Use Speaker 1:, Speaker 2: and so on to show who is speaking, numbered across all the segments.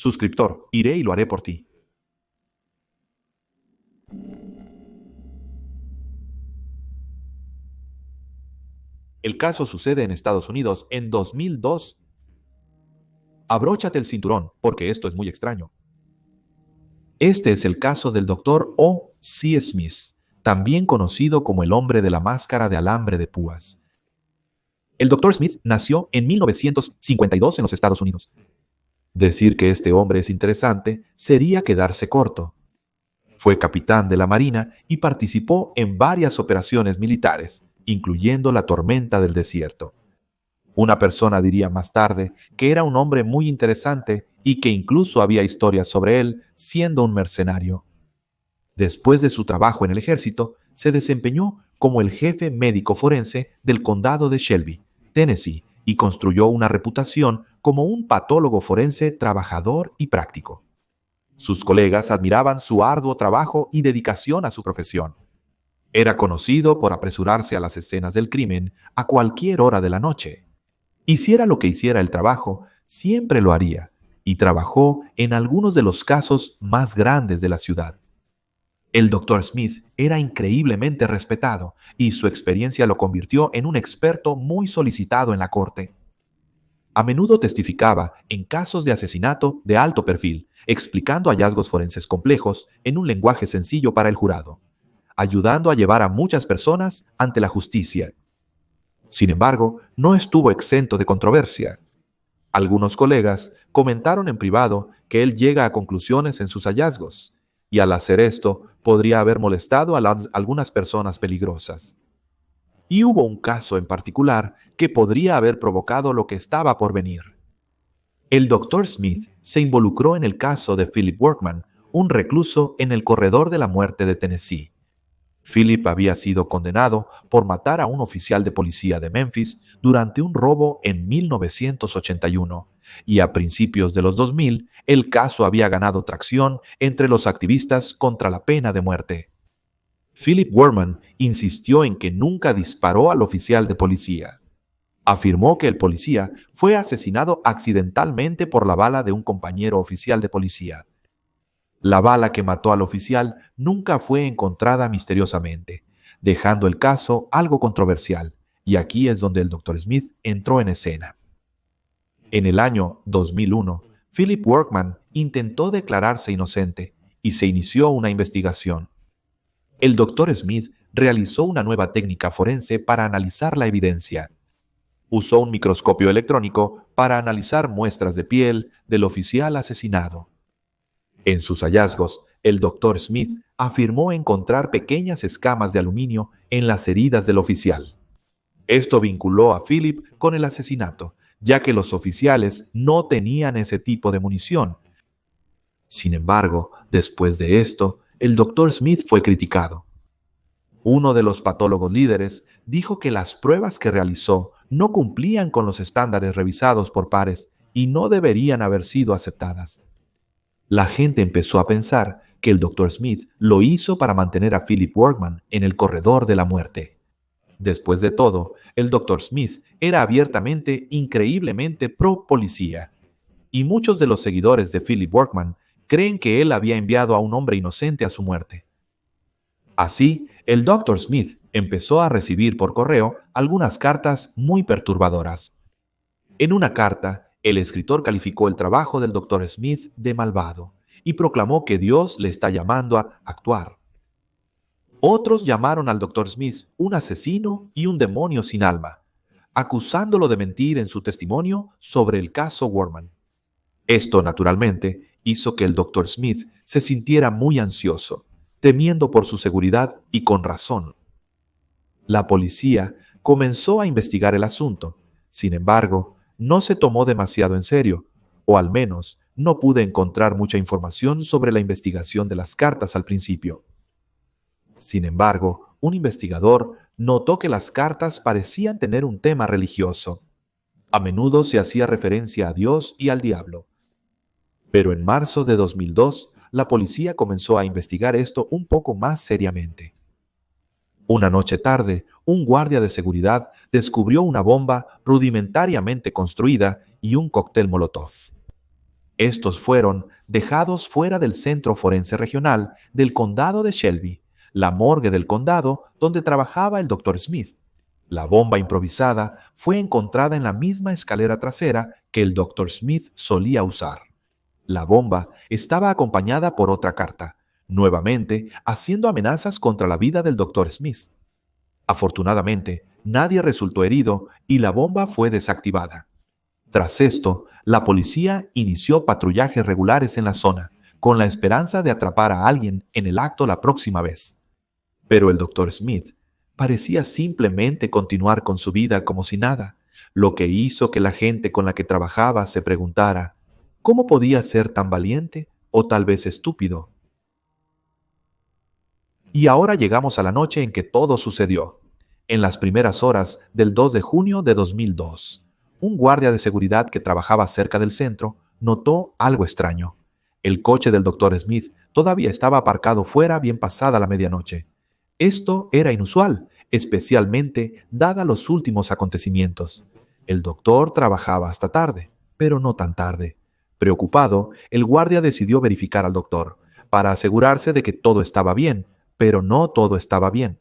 Speaker 1: Suscriptor, iré y lo haré por ti. El caso sucede en Estados Unidos en 2002. Abróchate el cinturón, porque esto es muy extraño. Este es el caso del Dr. O. C. Smith, también conocido como el hombre de la máscara de alambre de púas. El Dr. Smith nació en 1952 en los Estados Unidos. Decir que este hombre es interesante sería quedarse corto. Fue capitán de la Marina y participó en varias operaciones militares, incluyendo la Tormenta del Desierto. Una persona diría más tarde que era un hombre muy interesante y que incluso había historias sobre él siendo un mercenario. Después de su trabajo en el ejército, se desempeñó como el jefe médico forense del condado de Shelby, Tennessee, y construyó una reputación como un patólogo forense trabajador y práctico. Sus colegas admiraban su arduo trabajo y dedicación a su profesión. Era conocido por apresurarse a las escenas del crimen a cualquier hora de la noche. Hiciera lo que hiciera el trabajo, siempre lo haría, y trabajó en algunos de los casos más grandes de la ciudad. El Dr. Smith era increíblemente respetado y su experiencia lo convirtió en un experto muy solicitado en la corte. A menudo testificaba en casos de asesinato de alto perfil, explicando hallazgos forenses complejos en un lenguaje sencillo para el jurado, ayudando a llevar a muchas personas ante la justicia. Sin embargo, no estuvo exento de controversia. Algunos colegas comentaron en privado que él llega a conclusiones en sus hallazgos, y al hacer esto podría haber molestado a algunas personas peligrosas. Y hubo un caso en particular que podría haber provocado lo que estaba por venir. El Dr. Smith se involucró en el caso de Philip Workman, un recluso en el corredor de la muerte de Tennessee. Philip había sido condenado por matar a un oficial de policía de Memphis durante un robo en 1981, y a principios de los 2000 el caso había ganado tracción entre los activistas contra la pena de muerte. Philip Workman insistió en que nunca disparó al oficial de policía. Afirmó que el policía fue asesinado accidentalmente por la bala de un compañero oficial de policía. La bala que mató al oficial nunca fue encontrada misteriosamente, dejando el caso algo controversial, y aquí es donde el Dr. Smith entró en escena. En el año 2001, Philip Workman intentó declararse inocente y se inició una investigación. El Dr. Smith realizó una nueva técnica forense para analizar la evidencia. Usó un microscopio electrónico para analizar muestras de piel del oficial asesinado. En sus hallazgos, el Dr. Smith afirmó encontrar pequeñas escamas de aluminio en las heridas del oficial. Esto vinculó a Philip con el asesinato, ya que los oficiales no tenían ese tipo de munición. Sin embargo, después de esto, el Dr. Smith fue criticado. Uno de los patólogos líderes dijo que las pruebas que realizó no cumplían con los estándares revisados por pares y no deberían haber sido aceptadas. La gente empezó a pensar que el Dr. Smith lo hizo para mantener a Philip Workman en el corredor de la muerte. Después de todo, el Dr. Smith era abiertamente, increíblemente pro-policía, y muchos de los seguidores de Philip Workman creen que él había enviado a un hombre inocente a su muerte. Así, el Dr. Smith empezó a recibir por correo algunas cartas muy perturbadoras. En una carta, el escritor calificó el trabajo del Dr. Smith de malvado y proclamó que Dios le está llamando a actuar. Otros llamaron al Dr. Smith un asesino y un demonio sin alma, acusándolo de mentir en su testimonio sobre el caso Workman. Esto, naturalmente, hizo que el Dr. Smith se sintiera muy ansioso, temiendo por su seguridad y con razón. La policía comenzó a investigar el asunto. Sin embargo, no se tomó demasiado en serio, o al menos no pude encontrar mucha información sobre la investigación de las cartas al principio. Sin embargo, un investigador notó que las cartas parecían tener un tema religioso. A menudo se hacía referencia a Dios y al diablo. Pero en marzo de 2002, la policía comenzó a investigar esto un poco más seriamente. Una noche tarde, un guardia de seguridad descubrió una bomba rudimentariamente construida y un cóctel Molotov. Estos fueron dejados fuera del Centro Forense Regional del Condado de Shelby, la morgue del condado donde trabajaba el Dr. Smith. La bomba improvisada fue encontrada en la misma escalera trasera que el Dr. Smith solía usar. La bomba estaba acompañada por otra carta, nuevamente haciendo amenazas contra la vida del Dr. Smith. Afortunadamente, nadie resultó herido y la bomba fue desactivada. Tras esto, la policía inició patrullajes regulares en la zona, con la esperanza de atrapar a alguien en el acto la próxima vez. Pero el Dr. Smith parecía simplemente continuar con su vida como si nada, lo que hizo que la gente con la que trabajaba se preguntara, ¿cómo podía ser tan valiente o tal vez estúpido? Y ahora llegamos a la noche en que todo sucedió. En las primeras horas del 2 de junio de 2002, un guardia de seguridad que trabajaba cerca del centro notó algo extraño. El coche del Dr. Smith todavía estaba aparcado fuera bien pasada la medianoche. Esto era inusual, especialmente dada los últimos acontecimientos. El doctor trabajaba hasta tarde, pero no tan tarde. Preocupado, el guardia decidió verificar al doctor, para asegurarse de que todo estaba bien, pero no todo estaba bien.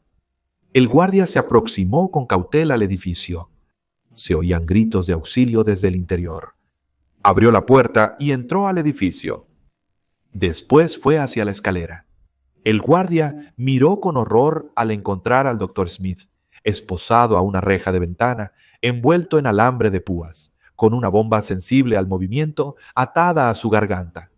Speaker 1: El guardia se aproximó con cautela al edificio. Se oían gritos de auxilio desde el interior. Abrió la puerta y entró al edificio. Después fue hacia la escalera. El guardia miró con horror al encontrar al Dr. Smith, esposado a una reja de ventana, envuelto en alambre de púas, con una bomba sensible al movimiento atada a su garganta.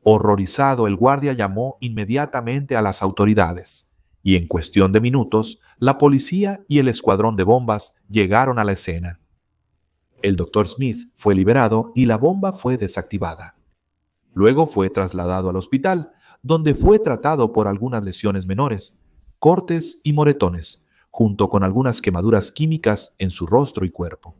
Speaker 1: Horrorizado, el guardia llamó inmediatamente a las autoridades, y en cuestión de minutos, la policía y el escuadrón de bombas llegaron a la escena. El Dr. Smith fue liberado y la bomba fue desactivada. Luego fue trasladado al hospital, donde fue tratado por algunas lesiones menores, cortes y moretones, junto con algunas quemaduras químicas en su rostro y cuerpo.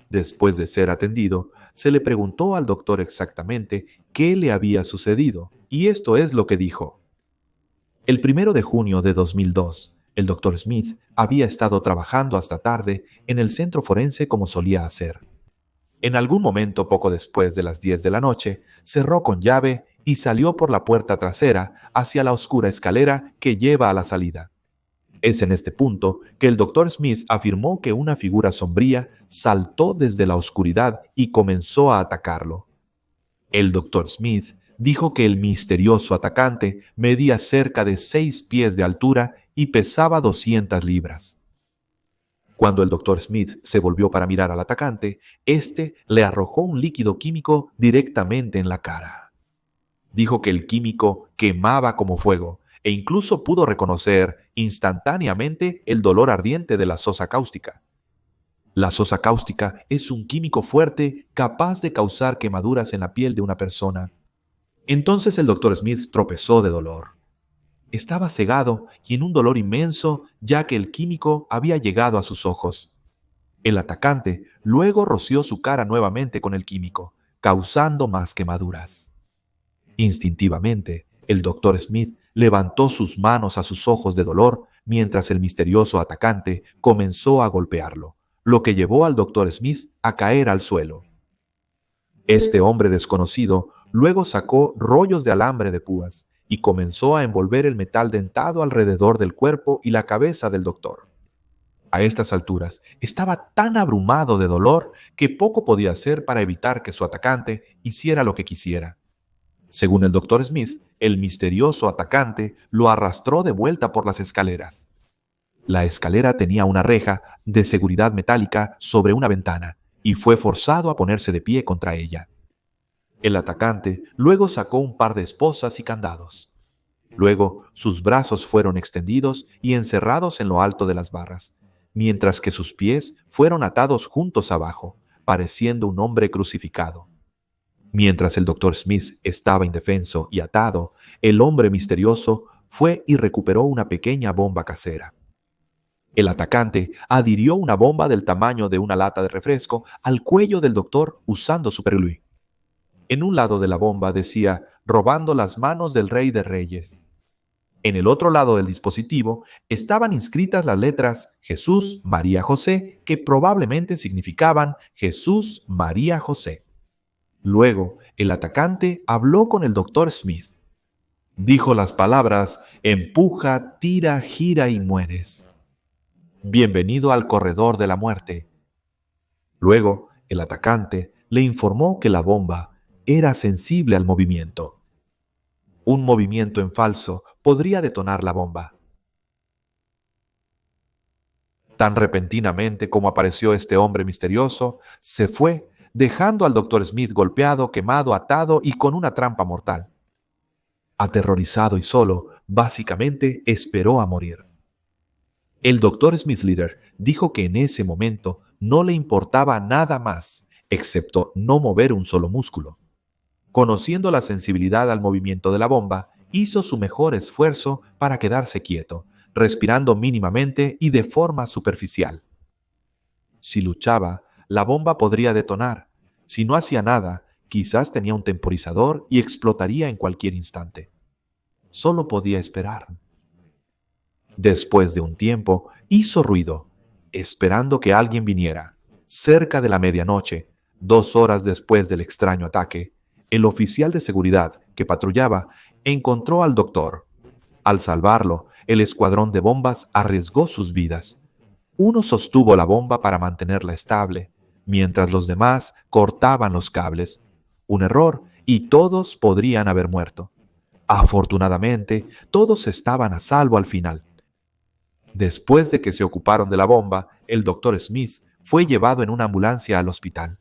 Speaker 1: Después de ser atendido, se le preguntó al doctor exactamente qué le había sucedido, y esto es lo que dijo. El 1 de junio de 2002, el Dr. Smith había estado trabajando hasta tarde en el centro forense como solía hacer. En algún momento poco después de las 10 de la noche, cerró con llave y salió por la puerta trasera hacia la oscura escalera que lleva a la salida. Es en este punto que el Dr. Smith afirmó que una figura sombría saltó desde la oscuridad y comenzó a atacarlo. El Dr. Smith dijo que el misterioso atacante medía cerca de 6 pies de altura y pesaba 200 libras. Cuando el Dr. Smith se volvió para mirar al atacante, éste le arrojó un líquido químico directamente en la cara. Dijo que el químico quemaba como fuego e incluso pudo reconocer instantáneamente el dolor ardiente de la sosa cáustica. La sosa cáustica es un químico fuerte capaz de causar quemaduras en la piel de una persona. Entonces el Dr. Smith tropezó de dolor. Estaba cegado y en un dolor inmenso, ya que el químico había llegado a sus ojos. El atacante luego roció su cara nuevamente con el químico, causando más quemaduras. Instintivamente, el Dr. Smith levantó sus manos a sus ojos de dolor mientras el misterioso atacante comenzó a golpearlo, lo que llevó al Dr. Smith a caer al suelo. Este hombre desconocido luego sacó rollos de alambre de púas y comenzó a envolver el metal dentado alrededor del cuerpo y la cabeza del doctor. A estas alturas, estaba tan abrumado de dolor que poco podía hacer para evitar que su atacante hiciera lo que quisiera. Según el Dr. Smith, el misterioso atacante lo arrastró de vuelta por las escaleras. La escalera tenía una reja de seguridad metálica sobre una ventana y fue forzado a ponerse de pie contra ella. El atacante luego sacó un par de esposas y candados. Luego, sus brazos fueron extendidos y encerrados en lo alto de las barras, mientras que sus pies fueron atados juntos abajo, pareciendo un hombre crucificado. Mientras el Dr. Smith estaba indefenso y atado, el hombre misterioso fue y recuperó una pequeña bomba casera. El atacante adhirió una bomba del tamaño de una lata de refresco al cuello del doctor usando superglue. En un lado de la bomba decía, robando las manos del Rey de Reyes. En el otro lado del dispositivo estaban inscritas las letras Jesús, María, José, que probablemente significaban Jesús, María, José. Luego, el atacante habló con el doctor Smith. Dijo las palabras: empuja, tira, gira y mueres. Bienvenido al corredor de la muerte. Luego, el atacante le informó que la bomba era sensible al movimiento. Un movimiento en falso podría detonar la bomba. Tan repentinamente como apareció este hombre misterioso, se fue, dejando al doctor Smith golpeado, quemado, atado y con una trampa mortal. Aterrorizado y solo, básicamente esperó a morir. El doctor Smith-Leader dijo que en ese momento no le importaba nada más, excepto no mover un solo músculo. Conociendo la sensibilidad al movimiento de la bomba, hizo su mejor esfuerzo para quedarse quieto, respirando mínimamente y de forma superficial. Si luchaba, la bomba podría detonar. Si no hacía nada, quizás tenía un temporizador y explotaría en cualquier instante. Solo podía esperar. Después de un tiempo, hizo ruido, esperando que alguien viniera. Cerca de la medianoche, 2 horas después del extraño ataque, el oficial de seguridad que patrullaba encontró al doctor. Al salvarlo, el escuadrón de bombas arriesgó sus vidas. Uno sostuvo la bomba para mantenerla estable, mientras los demás cortaban los cables. Un error y todos podrían haber muerto. Afortunadamente, todos estaban a salvo al final. Después de que se ocuparon de la bomba, el doctor Smith fue llevado en una ambulancia al hospital.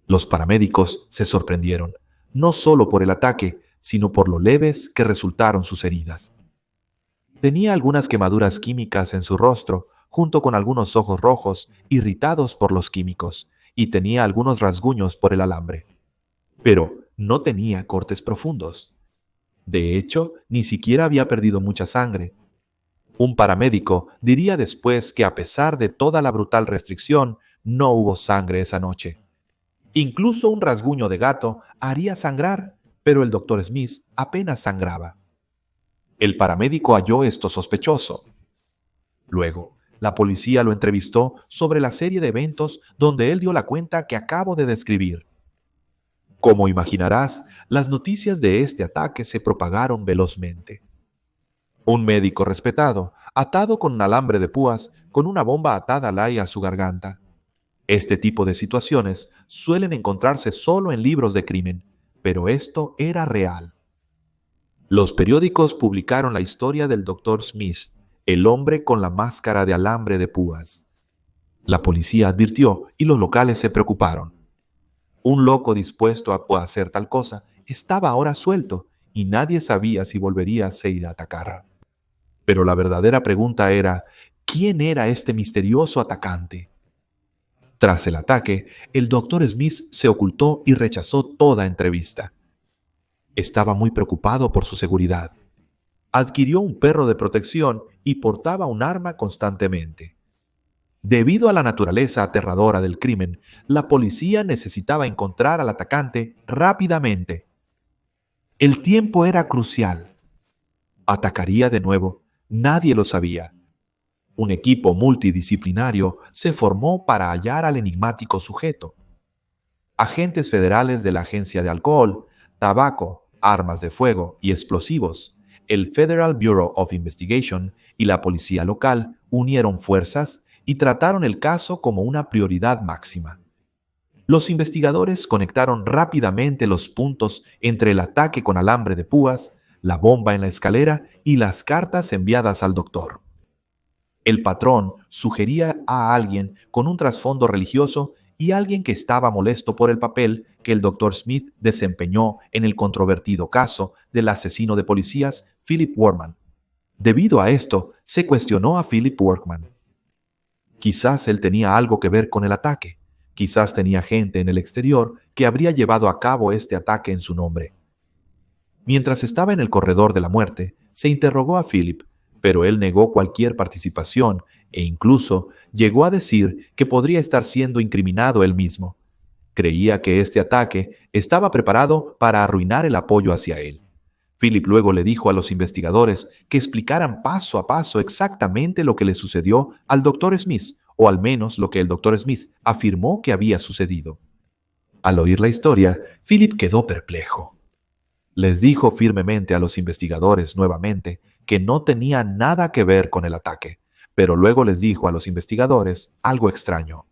Speaker 1: Los paramédicos se sorprendieron, no solo por el ataque, sino por lo leves que resultaron sus heridas. Tenía algunas quemaduras químicas en su rostro, junto con algunos ojos rojos irritados por los químicos, y tenía algunos rasguños por el alambre. Pero no tenía cortes profundos. De hecho, ni siquiera había perdido mucha sangre. Un paramédico diría después que a pesar de toda la brutal restricción, no hubo sangre esa noche. Incluso un rasguño de gato haría sangrar, pero el doctor Smith apenas sangraba. El paramédico halló esto sospechoso. Luego, la policía lo entrevistó sobre la serie de eventos donde él dio la cuenta que acabo de describir. Como imaginarás, las noticias de este ataque se propagaron velozmente. Un médico respetado, atado con un alambre de púas, con una bomba atada al aire a su garganta. Este tipo de situaciones suelen encontrarse solo en libros de crimen, pero esto era real. Los periódicos publicaron la historia del Dr. Smith, el hombre con la máscara de alambre de púas. La policía advirtió y los locales se preocuparon. Un loco dispuesto a hacer tal cosa estaba ahora suelto y nadie sabía si volvería a ir a atacar. Pero la verdadera pregunta era, ¿quién era este misterioso atacante? Tras el ataque, el Dr. Smith se ocultó y rechazó toda entrevista. Estaba muy preocupado por su seguridad. Adquirió un perro de protección y portaba un arma constantemente. Debido a la naturaleza aterradora del crimen, la policía necesitaba encontrar al atacante rápidamente. El tiempo era crucial. ¿Atacaría de nuevo? Nadie lo sabía. Un equipo multidisciplinario se formó para hallar al enigmático sujeto. Agentes federales de la Agencia de Alcohol, Tabaco, Armas de Fuego y Explosivos, el Federal Bureau of Investigation y la policía local unieron fuerzas y trataron el caso como una prioridad máxima. Los investigadores conectaron rápidamente los puntos entre el ataque con alambre de púas, la bomba en la escalera y las cartas enviadas al doctor. El patrón sugería a alguien con un trasfondo religioso y alguien que estaba molesto por el papel que el Dr. Smith desempeñó en el controvertido caso del asesino de policías Philip Workman. Debido a esto, se cuestionó a Philip Workman. Quizás él tenía algo que ver con el ataque. Quizás tenía gente en el exterior que habría llevado a cabo este ataque en su nombre. Mientras estaba en el corredor de la muerte, se interrogó a Philip, pero él negó cualquier participación e incluso llegó a decir que podría estar siendo incriminado él mismo. Creía que este ataque estaba preparado para arruinar el apoyo hacia él. Philip luego le dijo a los investigadores que explicaran paso a paso exactamente lo que le sucedió al Dr. Smith, o al menos lo que el Dr. Smith afirmó que había sucedido. Al oír la historia, Philip quedó perplejo. Les dijo firmemente a los investigadores nuevamente que no tenía nada que ver con el ataque, pero luego les dijo a los investigadores algo extraño.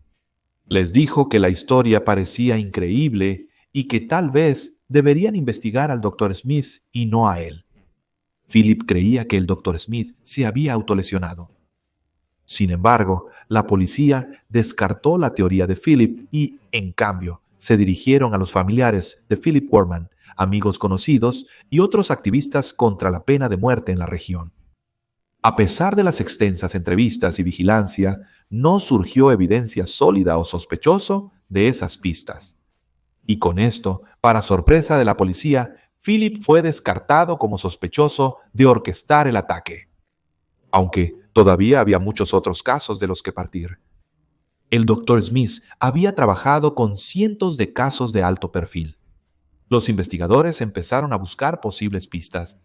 Speaker 1: Les dijo que la historia parecía increíble y que tal vez deberían investigar al Dr. Smith y no a él. Philip creía que el Dr. Smith se había autolesionado. Sin embargo, la policía descartó la teoría de Philip y, en cambio, se dirigieron a los familiares de Philip Workman, amigos conocidos y otros activistas contra la pena de muerte en la región. A pesar de las extensas entrevistas y vigilancia, no surgió evidencia sólida o sospechoso de esas pistas. Y con esto, para sorpresa de la policía, Philip fue descartado como sospechoso de orquestar el ataque. Aunque todavía había muchos otros casos de los que partir. El Dr. Smith había trabajado con cientos de casos de alto perfil. Los investigadores empezaron a buscar posibles pistas,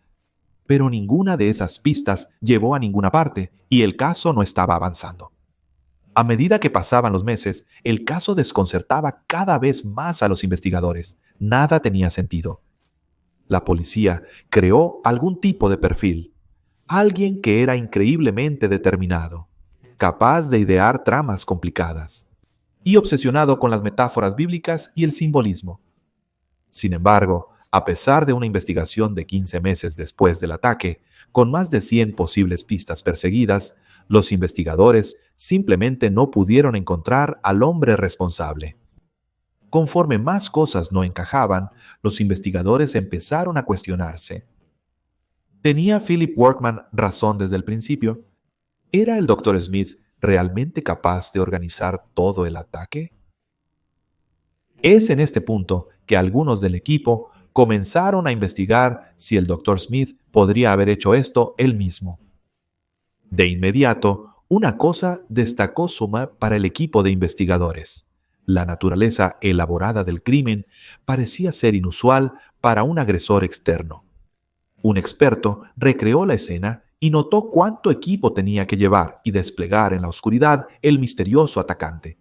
Speaker 1: pero ninguna de esas pistas llevó a ninguna parte y el caso no estaba avanzando. A medida que pasaban los meses, el caso desconcertaba cada vez más a los investigadores. Nada tenía sentido. La policía creó algún tipo de perfil. Alguien que era increíblemente determinado, capaz de idear tramas complicadas y obsesionado con las metáforas bíblicas y el simbolismo. Sin embargo, a pesar de una investigación de 15 meses después del ataque, con más de 100 posibles pistas perseguidas, los investigadores simplemente no pudieron encontrar al hombre responsable. Conforme más cosas no encajaban, los investigadores empezaron a cuestionarse. ¿Tenía Philip Workman razón desde el principio? ¿Era el Dr. Smith realmente capaz de organizar todo el ataque? Es en este punto que algunos del equipo comenzaron a investigar si el Dr. Smith podría haber hecho esto él mismo. De inmediato, una cosa destacó para el equipo de investigadores. La naturaleza elaborada del crimen parecía ser inusual para un agresor externo. Un experto recreó la escena y notó cuánto equipo tenía que llevar y desplegar en la oscuridad el misterioso atacante.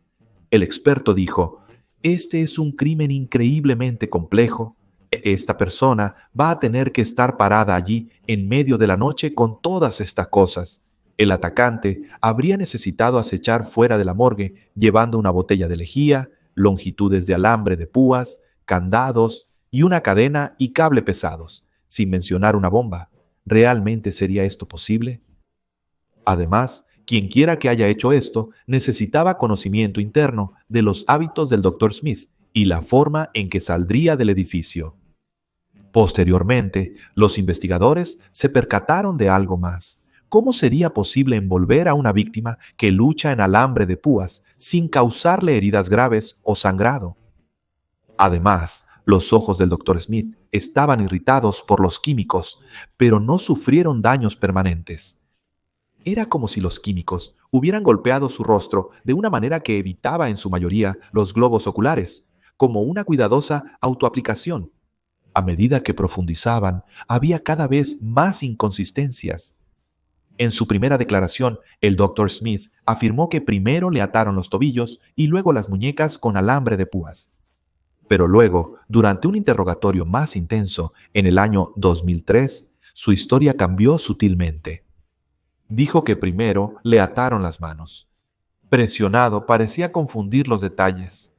Speaker 1: El experto dijo: «Este es un crimen increíblemente complejo. Esta persona va a tener que estar parada allí en medio de la noche con todas estas cosas. El atacante habría necesitado acechar fuera de la morgue llevando una botella de lejía, longitudes de alambre de púas, candados y una cadena y cable pesados, sin mencionar una bomba. ¿Realmente sería esto posible? Además, quienquiera que haya hecho esto necesitaba conocimiento interno de los hábitos del Dr. Smith y la forma en que saldría del edificio». Posteriormente, los investigadores se percataron de algo más. ¿Cómo sería posible envolver a una víctima que lucha en alambre de púas sin causarle heridas graves o sangrado? Además, los ojos del Dr. Smith estaban irritados por los químicos, pero no sufrieron daños permanentes. Era como si los químicos hubieran golpeado su rostro de una manera que evitaba en su mayoría los globos oculares, como una cuidadosa autoaplicación. A medida que profundizaban, había cada vez más inconsistencias. En su primera declaración, el Dr. Smith afirmó que primero le ataron los tobillos y luego las muñecas con alambre de púas. Pero luego, durante un interrogatorio más intenso en el año 2003, su historia cambió sutilmente. Dijo que primero le ataron las manos. Presionado, parecía confundir los detalles.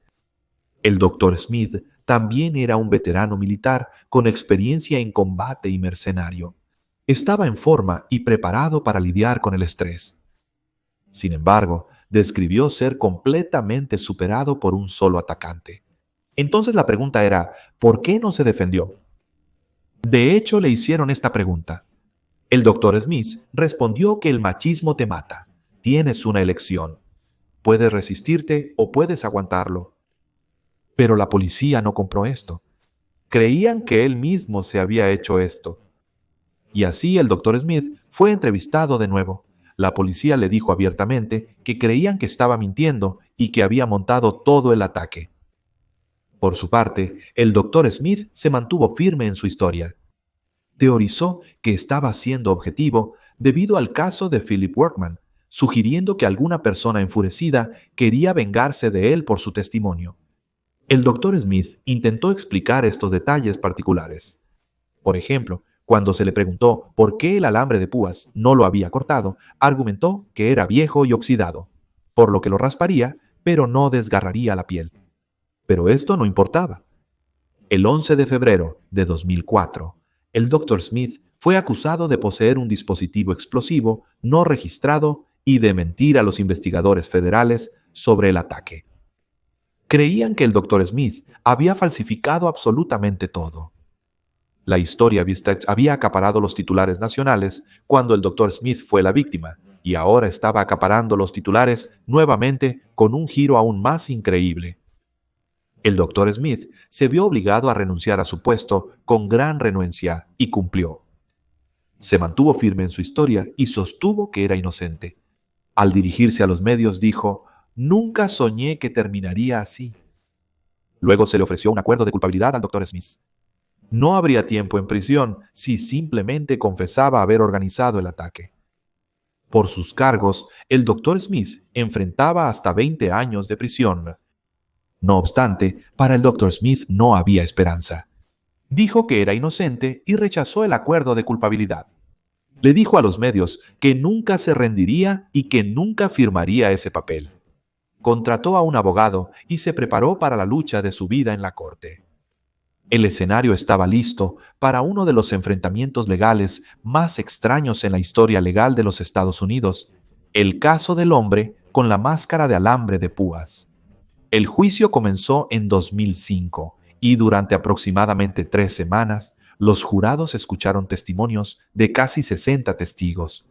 Speaker 1: El Dr. Smith también era un veterano militar con experiencia en combate y mercenario. Estaba en forma y preparado para lidiar con el estrés. Sin embargo, describió ser completamente superado por un solo atacante. Entonces la pregunta era, ¿por qué no se defendió? De hecho, le hicieron esta pregunta. El Dr. Smith respondió que el machismo te mata. Tienes una elección. Puedes resistirte o puedes aguantarlo. Pero la policía no compró esto. Creían que él mismo se había hecho esto. Y así el Dr. Smith fue entrevistado de nuevo. La policía le dijo abiertamente que creían que estaba mintiendo y que había montado todo el ataque. Por su parte, el Dr. Smith se mantuvo firme en su historia. Teorizó que estaba siendo objetivo debido al caso de Philip Workman, sugiriendo que alguna persona enfurecida quería vengarse de él por su testimonio. El doctor Smith intentó explicar estos detalles particulares. Por ejemplo, cuando se le preguntó por qué el alambre de púas no lo había cortado, argumentó que era viejo y oxidado, por lo que lo rasparía, pero no desgarraría la piel. Pero esto no importaba. El 11 de febrero de 2004, el Dr. Smith fue acusado de poseer un dispositivo explosivo no registrado y de mentir a los investigadores federales sobre el ataque. Creían que el Dr. Smith había falsificado absolutamente todo. La historia había acaparado los titulares nacionales cuando el Dr. Smith fue la víctima, y ahora estaba acaparando los titulares nuevamente con un giro aún más increíble. El Dr. Smith se vio obligado a renunciar a su puesto con gran renuencia y cumplió. Se mantuvo firme en su historia y sostuvo que era inocente. Al dirigirse a los medios dijo: «Nunca soñé que terminaría así». Luego se le ofreció un acuerdo de culpabilidad al Dr. Smith. No habría tiempo en prisión si simplemente confesaba haber organizado el ataque. Por sus cargos, el Dr. Smith enfrentaba hasta 20 años de prisión. No obstante, para el Dr. Smith no había esperanza. Dijo que era inocente y rechazó el acuerdo de culpabilidad. Le dijo a los medios que nunca se rendiría y que nunca firmaría ese papel. Contrató a un abogado y se preparó para la lucha de su vida en la corte. El escenario estaba listo para uno de los enfrentamientos legales más extraños en la historia legal de los Estados Unidos, el caso del hombre con la máscara de alambre de púas. El juicio comenzó en 2005 y durante aproximadamente 3 semanas, los jurados escucharon testimonios de casi 60 testigos.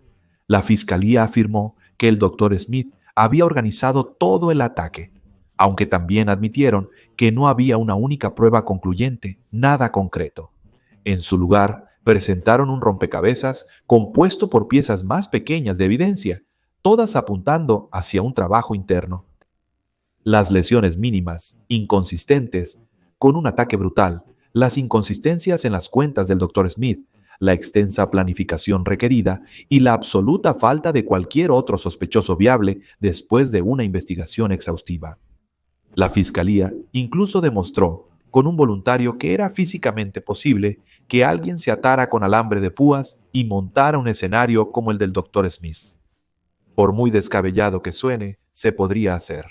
Speaker 1: La fiscalía afirmó que el Dr. Smith había organizado todo el ataque, aunque también admitieron que no había una única prueba concluyente, nada concreto. En su lugar, presentaron un rompecabezas compuesto por piezas más pequeñas de evidencia, todas apuntando hacia un trabajo interno. Las lesiones mínimas, inconsistentes, con un ataque brutal, las inconsistencias en las cuentas del Dr. Smith, la extensa planificación requerida y la absoluta falta de cualquier otro sospechoso viable después de una investigación exhaustiva. La fiscalía incluso demostró con un voluntario que era físicamente posible que alguien se atara con alambre de púas y montara un escenario como el del Dr. Smith. Por muy descabellado que suene, se podría hacer.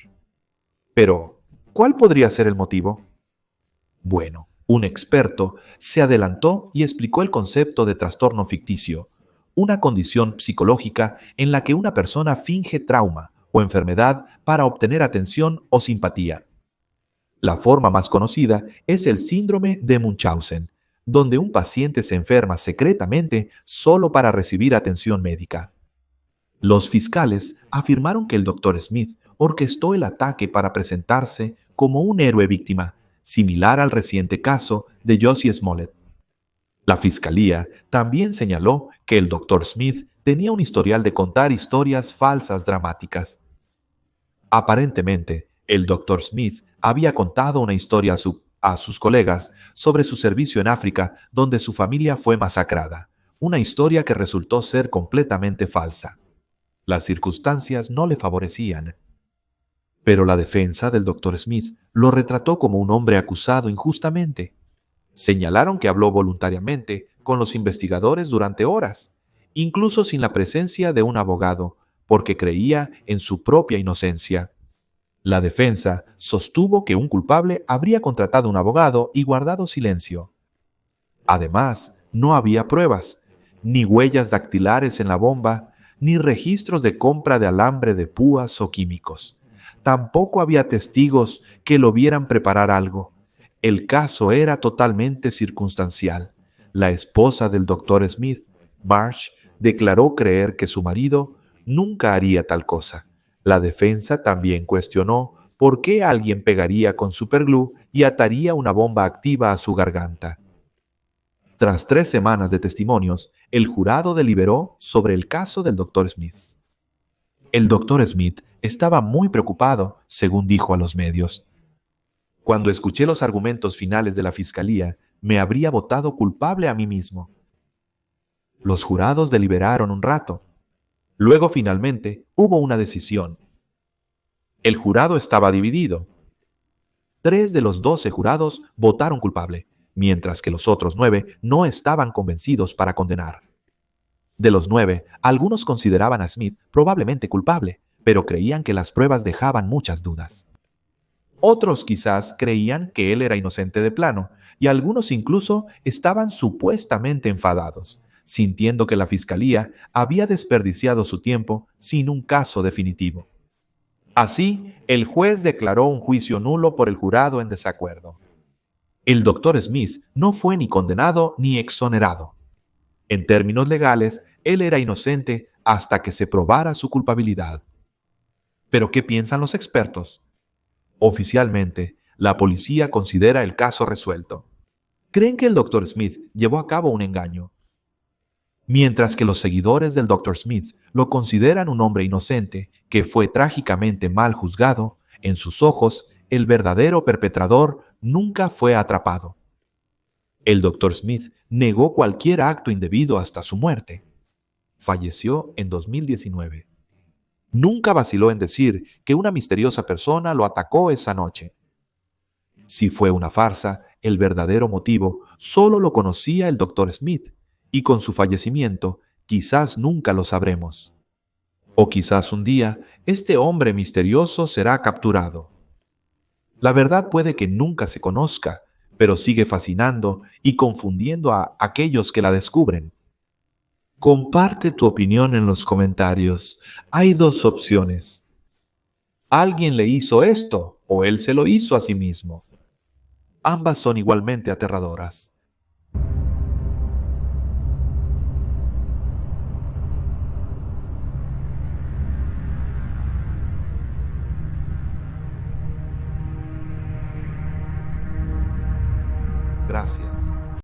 Speaker 1: Pero, ¿cuál podría ser el motivo? Bueno, un experto se adelantó y explicó el concepto de trastorno ficticio, una condición psicológica en la que una persona finge trauma o enfermedad para obtener atención o simpatía. La forma más conocida es el síndrome de Munchausen, donde un paciente se enferma secretamente solo para recibir atención médica. Los fiscales afirmaron que el Dr. Smith orquestó el ataque para presentarse como un héroe víctima, similar al reciente caso de Jussie Smollett. La fiscalía también señaló que el Dr. Smith tenía un historial de contar historias falsas dramáticas. Aparentemente, el Dr. Smith había contado una historia a sus colegas sobre su servicio en África donde su familia fue masacrada, una historia que resultó ser completamente falsa. Las circunstancias no le favorecían. Pero la defensa del Dr. Smith lo retrató como un hombre acusado injustamente. Señalaron que habló voluntariamente con los investigadores durante horas, incluso sin la presencia de un abogado, porque creía en su propia inocencia. La defensa sostuvo que un culpable habría contratado un abogado y guardado silencio. Además, no había pruebas, ni huellas dactilares en la bomba, ni registros de compra de alambre de púas o químicos. Tampoco había testigos que lo vieran preparar algo. El caso era totalmente circunstancial. La esposa del Dr. Smith, Marge, declaró creer que su marido nunca haría tal cosa. La defensa también cuestionó por qué alguien pegaría con superglue y ataría una bomba activa a su garganta. Tras 3 semanas de testimonios, el jurado deliberó sobre el caso del Dr. Smith. El Dr. Smith estaba muy preocupado, según dijo a los medios. Cuando escuché los argumentos finales de la fiscalía, me habría votado culpable a mí mismo. Los jurados deliberaron un rato. Luego, finalmente, hubo una decisión. El jurado estaba dividido. 3 de los 12 jurados votaron culpable, mientras que los otros 9 no estaban convencidos para condenar. De los 9, algunos consideraban a Smith probablemente culpable, pero creían que las pruebas dejaban muchas dudas. Otros quizás creían que él era inocente de plano, y algunos incluso estaban supuestamente enfadados, sintiendo que la fiscalía había desperdiciado su tiempo sin un caso definitivo. Así, el juez declaró un juicio nulo por el jurado en desacuerdo. El Dr. Smith no fue ni condenado ni exonerado. En términos legales, él era inocente hasta que se probara su culpabilidad. ¿Pero qué piensan los expertos? Oficialmente, la policía considera el caso resuelto. Creen que el Dr. Smith llevó a cabo un engaño, mientras que los seguidores del Dr. Smith lo consideran un hombre inocente que fue trágicamente mal juzgado. En sus ojos, el verdadero perpetrador nunca fue atrapado. El Dr. Smith negó cualquier acto indebido hasta su muerte. Falleció en 2019. Nunca vaciló en decir que una misteriosa persona lo atacó esa noche. Si fue una farsa, el verdadero motivo solo lo conocía el Dr. Smith, y con su fallecimiento quizás nunca lo sabremos. O quizás un día este hombre misterioso será capturado. La verdad puede que nunca se conozca, pero sigue fascinando y confundiendo a aquellos que la descubren. Comparte tu opinión en los comentarios. Hay 2 opciones. ¿Alguien le hizo esto o él se lo hizo a sí mismo? Ambas son igualmente aterradoras. Gracias.